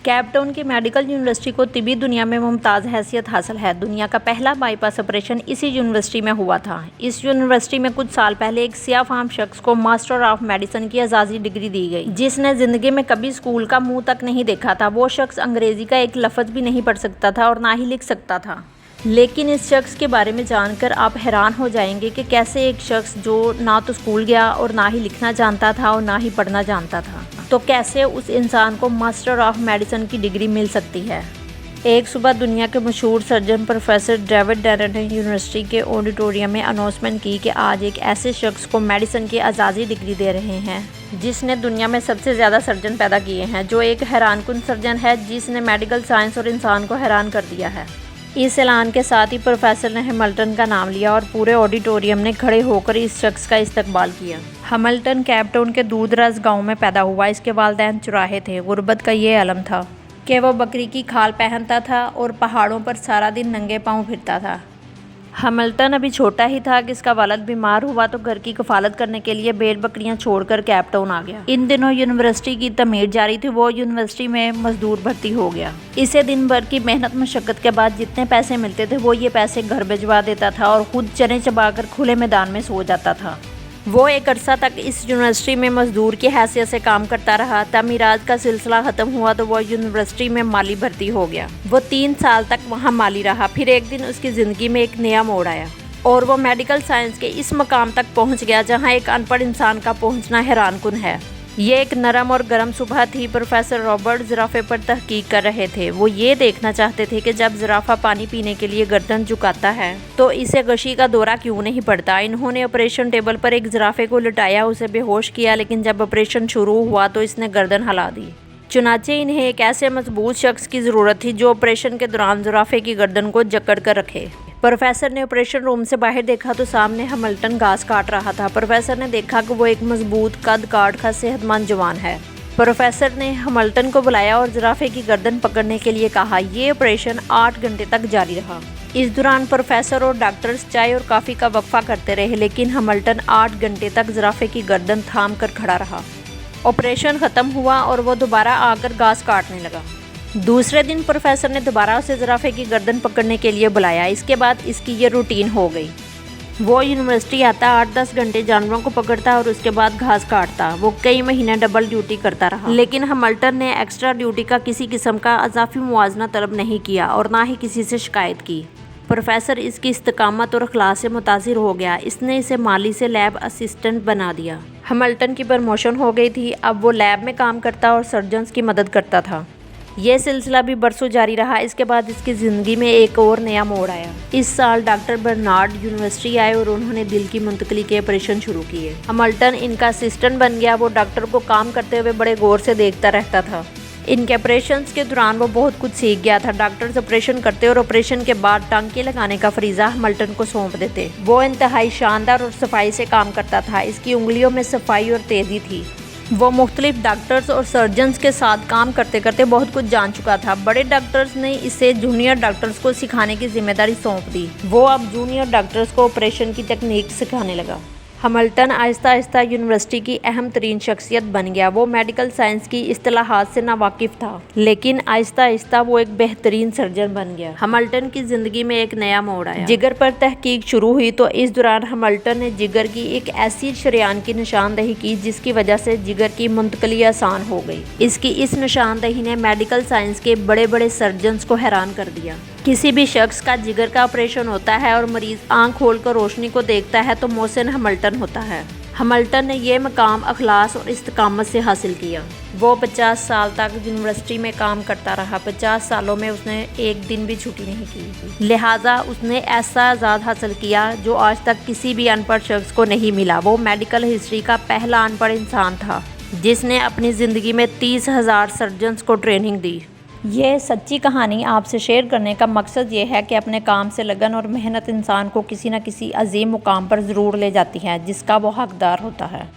Cape Town की medical university को तिब्बी दुनिया में मुमताज़ हैसियत हासिल है। दुनिया का पहला बाईपास ऑपरेशन इसी यूनिवर्सिटी में हुआ था। इस यूनिवर्सिटी में कुछ साल पहले एक सियाफाम शख्स को मास्टर ऑफ मेडिसिन की एजाज़ी डिग्री दी गई, जिसने ज़िंदगी में कभी स्कूल का मुंह तक नहीं देखा था। वो शख्स अंग्रेज़ी का एक लफ्ज़ भी नहीं पढ़ सकता था और ना ही लिख सकता था। लेकिन इस शख्स के बारे में जानकर आप हैरान हो जाएंगे कि कैसे एक शख्स जो ना तो स्कूल गया और ना ही लिखना जानता था और ना ही पढ़ना जानता था, तो कैसे उस इंसान को मास्टर ऑफ मेडिसिन की डिग्री मिल सकती है। एक सुबह दुनिया के मशहूर सर्जन प्रोफेसर डेविड डेनेट ने यूनिवर्सिटी के ऑडिटोरियम में अनाउंसमेंट की कि आज एक ऐसे शख्स को मेडिसिन की एजाज़ी डिग्री दे रहे हैं जिसने दुनिया में सबसे ज़्यादा सर्जन पैदा किए हैं, जो एक हैरानकुन सर्जन है जिसने मेडिकल साइंस और इंसान को हैरान कर दिया है। इस ऐलान के साथ ही प्रोफेसर ने हैमिल्टन का नाम लिया और पूरे ऑडिटोरियम ने खड़े होकर इस शख्स का इस्तकबाल किया। हैमिल्टन केप टाउन के दूर-दराज गाँव में पैदा हुआ। इसके वालिदैन चुराहे थे। गुर्बत का ये अलम था कि वो बकरी की खाल पहनता था और पहाड़ों पर सारा दिन नंगे पाँव फिरता था। हैमिल्टन अभी छोटा ही था कि इसका वालिद बीमार हुआ तो घर की कफालत करने के लिए भेड़ बकरियां छोड़कर केप टाउन आ गया। इन दिनों यूनिवर्सिटी की तमीर जारी थी। वो यूनिवर्सिटी में मजदूर भर्ती हो गया। इसे दिन भर की मेहनत मशक्कत के बाद जितने पैसे मिलते थे वो ये पैसे घर भिजवा देता था और खुद चने चबाकर खुले मैदान में सो जाता था। वो एक अरसा तक इस यूनिवर्सिटी में मजदूर की हैसियत से काम करता रहा। तमीरात का सिलसिला ख़त्म हुआ तो वो यूनिवर्सिटी में माली भर्ती हो गया। वो 3 साल तक वहाँ माली रहा। फिर एक दिन उसकी ज़िंदगी में एक नया मोड़ आया और वो मेडिकल साइंस के इस मकाम तक पहुँच गया जहाँ एक अनपढ़ इंसान का पहुँचना हैरानकुन है। ये एक नरम और गर्म सुबह थी। प्रोफेसर रॉबर्ट ज़िराफ़े पर तहकीक कर रहे थे। वो ये देखना चाहते थे कि जब ज़िराफ़ा पानी पीने के लिए गर्दन झुकाता है तो इसे गशी का दौरा क्यों नहीं पड़ता। इन्होंने ऑपरेशन टेबल पर एक ज़िराफ़े को लिटाया, उसे बेहोश किया, लेकिन जब ऑपरेशन शुरू हुआ तो इसने गर्दन हिला दी। चुनाचे इन्हें एक ऐसे मजबूत शख्स की ज़रूरत थी जो ऑपरेशन के दौरान ज़िराफ़े की गर्दन को जकड़ कर रखे। प्रोफेसर ने ऑपरेशन रूम से बाहर देखा तो सामने हैमिल्टन घास काट रहा था। प्रोफेसर ने देखा कि वो एक मजबूत कद काठ का सेहतमंद जवान है। प्रोफेसर ने हैमिल्टन को बुलाया और ज़िराफ़े की गर्दन पकड़ने के लिए कहा। ये ऑपरेशन 8 घंटे तक जारी रहा। इस दौरान प्रोफेसर और डॉक्टर्स चाय और कॉफ़ी का वक्फा करते रहे, लेकिन हैमिल्टन 8 घंटे तक ज़िराफ़े की गर्दन थाम कर खड़ा रहा। ऑपरेशन ख़त्म हुआ और वो दोबारा आकर घास काटने लगा। दूसरे दिन प्रोफेसर ने दोबारा उसे ज़िराफ़े की गर्दन पकड़ने के लिए बुलाया। इसके बाद इसकी ये रूटीन हो गई। वो यूनिवर्सिटी आता, 8-10 घंटे जानवरों को पकड़ता और उसके बाद घास काटता। वो कई महीने डबल ड्यूटी करता रहा, लेकिन हैमिल्टन ने एक्स्ट्रा ड्यूटी का किसी किस्म का अज़ाफ़ी मुआवजा तलब नहीं किया और ना ही किसी से शिकायत की। प्रोफेसर इसकी इस्तकामत और अखलाक से मुतासिर हो गया। इसने इसे माली से लैब असिस्टेंट बना दिया। हैमिल्टन की प्रमोशन हो गई थी। अब वो लैब में काम करता और सर्जन्स की मदद करता था। यह सिलसिला भी बरसों जारी रहा। इसके बाद इसकी ज़िंदगी में एक और नया मोड़ आया। इस साल डॉक्टर बर्नार्ड यूनिवर्सिटी आए और उन्होंने दिल की मुंतकली के ऑपरेशन शुरू किए। हैमिल्टन इनका असिस्टेंट बन गया। वो डॉक्टर को काम करते हुए बड़े गौर से देखता रहता था। इनके ऑपरेशंस के दौरान वो बहुत कुछ सीख गया था। डॉक्टर्स ऑपरेशन करते और ऑपरेशन के बाद टांके लगाने का फरीज़ा हैमिल्टन को सौंप देते। वो इंतहाई शानदार और सफाई से काम करता था। इसकी उंगलियों में सफाई और तेज़ी थी। वो मुख्तलिफ डॉक्टर्स और सर्जन्स के साथ काम करते करते बहुत कुछ जान चुका था। बड़े डॉक्टर्स ने इसे जूनियर डॉक्टर्स को सिखाने की जिम्मेदारी सौंप दी। वो अब जूनियर डॉक्टर्स को ऑपरेशन की तकनीक सिखाने लगा। हैमिल्टन आहिस्ता आहिस्ता यूनिवर्सिटी की अहम तरीन शख्सियत बन गया। वो मेडिकल साइंस की इस्तिलाहात से नावाकिफ़ था, लेकिन आहिस्ता आहिस्ता वो एक बेहतरीन सर्जन बन गया। हैमिल्टन की ज़िंदगी में एक नया मोड़ आया। जिगर पर तहकीक शुरू हुई तो इस दौरान हैमिल्टन ने जिगर की एक ऐसी शरेयान की निशानदही की जिसकी वजह से जिगर की मुंतकली आसान हो गई। इसकी इस निशानदही ने मेडिकल साइंस के बड़े बड़े सर्जन्स को हैरान कर दिया। किसी भी शख्स का जिगर का ऑपरेशन होता है और मरीज आंख खोलकर रोशनी को देखता है तो मोहसिन हैमिल्टन होता है। हैमिल्टन ने यह मकाम अखलास और इस्तकामत से हासिल किया। वो 50 साल तक यूनिवर्सिटी में काम करता रहा। 50 सालों में उसने एक दिन भी छुट्टी नहीं की। लिहाजा उसने ऐसा आज़ाद हासिल किया जो आज तक किसी भी अनपढ़ शख्स को नहीं मिला। वो मेडिकल हिस्ट्री का पहला अनपढ़ इंसान था जिसने अपनी ज़िंदगी में 30,000 सर्जन्स को ट्रेनिंग दी। ये सच्ची कहानी आपसे शेयर करने का मकसद ये है कि अपने काम से लगन और मेहनत इंसान को किसी न किसी अजीम मुकाम पर ज़रूर ले जाती है जिसका वो हकदार होता है।